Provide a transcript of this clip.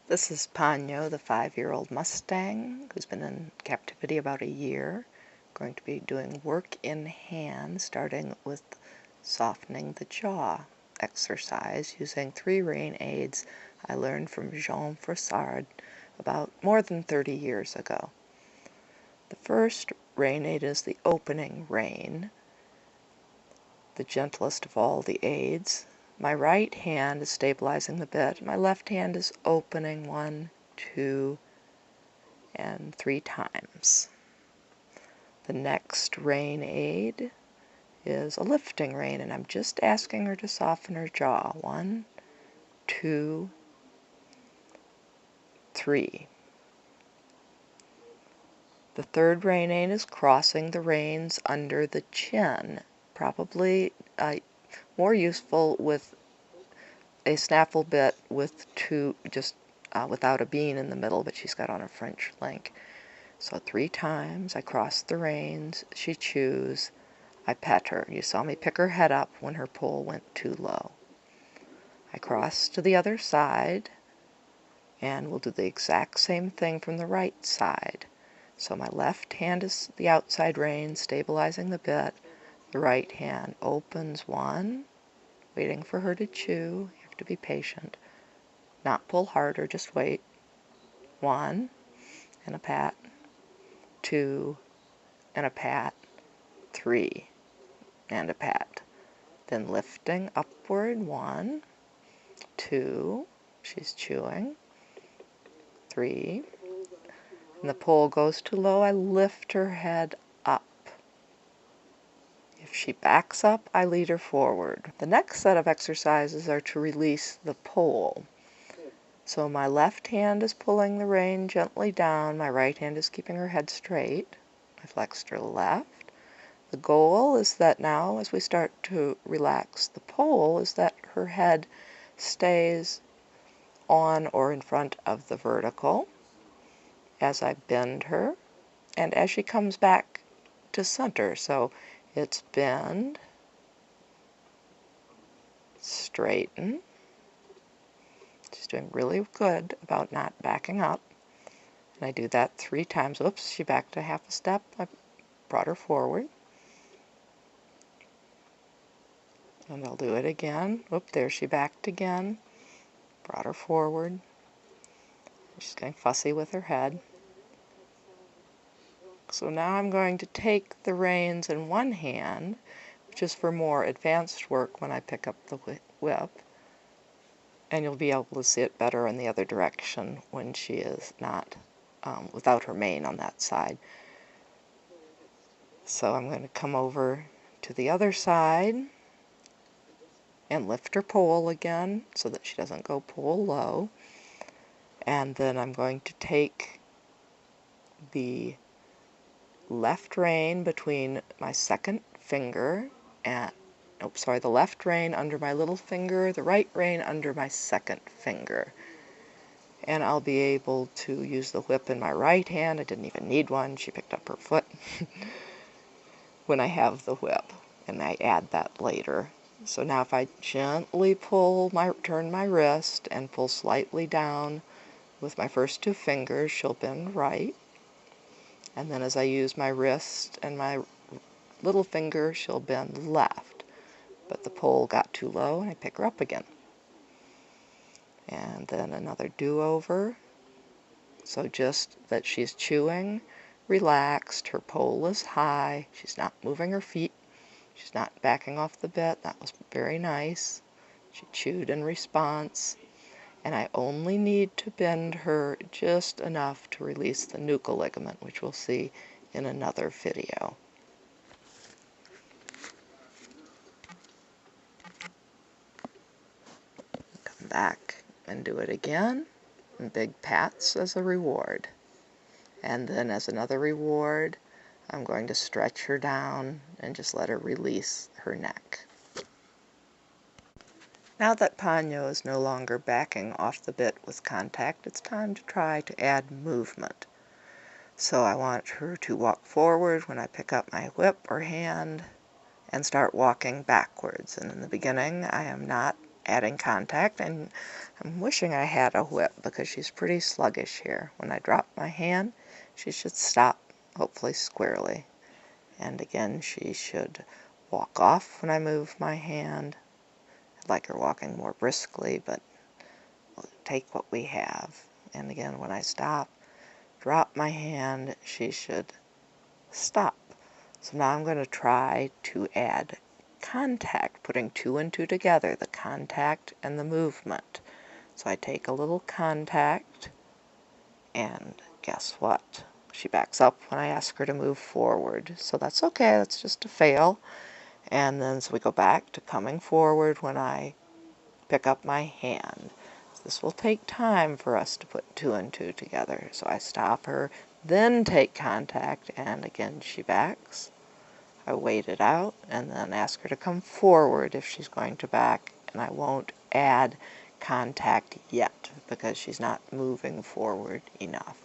This is Ponyo, the 5-year-old Mustang, who's been in captivity about a year. Going to be doing work in hand, starting with softening the jaw exercise using 3 rain aids I learned from Jean Froissart about more than 30 years ago. The first rain aid is the opening rain, the gentlest of all the aids. My right hand is stabilizing the bit. My left hand is opening 1, 2, and 3 times. The next rain aid is a lifting rain, and I'm just asking her to soften her jaw. 1, 2, 3. The third rain aid is crossing the reins under the chin, probably more useful with a snaffle bit with without a bean in the middle, but she's got on a French link. So 3 times I cross the reins, she chews, I pet her. You saw me pick her head up when her pull went too low. I cross to the other side, and we'll do the exact same thing from the right side. So my left hand is the outside rein, stabilizing the bit. The right hand opens 1, waiting for her to chew. You have to be patient. Not pull harder, just wait. 1, and a pat. 2, and a pat. 3, and a pat. Then lifting upward. 1, 2, she's chewing. 3, and the pull goes too low, I lift her head up. If she backs up, I lead her forward. The next set of exercises are to release the pole. So my left hand is pulling the rein gently down, my right hand is keeping her head straight. I flexed her left. The goal is that now, as we start to relax the pole, is that her head stays on or in front of the vertical as I bend her, and as she comes back to center. So it's bend, straighten. She's doing really good about not backing up. And I do that 3 times. Oops, she backed a half a step. I brought her forward. And I'll do it again. Oop, there she backed again. Brought her forward. She's getting fussy with her head. So now I'm going to take the reins in one hand, which is for more advanced work when I pick up the whip. And you'll be able to see it better in the other direction when she is not without her mane on that side. So I'm going to come over to the other side and lift her pole again so that she doesn't go pole low. And then I'm going to take the left rein between my second finger and, the left rein under my little finger, the right rein under my second finger. And I'll be able to use the whip in my right hand. I didn't even need one. She picked up her foot when I have the whip, and I add that later. So now if I gently turn my wrist and pull slightly down with my first 2 fingers, she'll bend right. And then as I use my wrist and my little finger, she'll bend left. But the pole got too low, and I pick her up again. And then another do-over. So just that she's chewing, relaxed, her pole is high, she's not moving her feet, she's not backing off the bit. That was very nice. She chewed in response. And I only need to bend her just enough to release the nuchal ligament, which we'll see in another video. Come back and do it again. And big pats as a reward. And then as another reward, I'm going to stretch her down and just let her release her neck. Now that Ponyo is no longer backing off the bit with contact, it's time to try to add movement. So I want her to walk forward when I pick up my whip or hand and start walking backwards. And in the beginning, I am not adding contact, and I'm wishing I had a whip because she's pretty sluggish here. When I drop my hand, she should stop, hopefully squarely. And again, she should walk off when I move my hand. I'd like her walking more briskly, but we'll take what we have. And again, when I stop, drop my hand, she should stop. So now I'm going to try to add contact, putting 2 and 2 together, the contact and the movement. So I take a little contact, and guess what? She backs up when I ask her to move forward. So that's okay, that's just a fail. And then so we go back to coming forward when I pick up my hand. This will take time for us to put 2 and 2 together. So I stop her, then take contact, and again she backs. I wait it out and then ask her to come forward if she's going to back, and I won't add contact yet because she's not moving forward enough.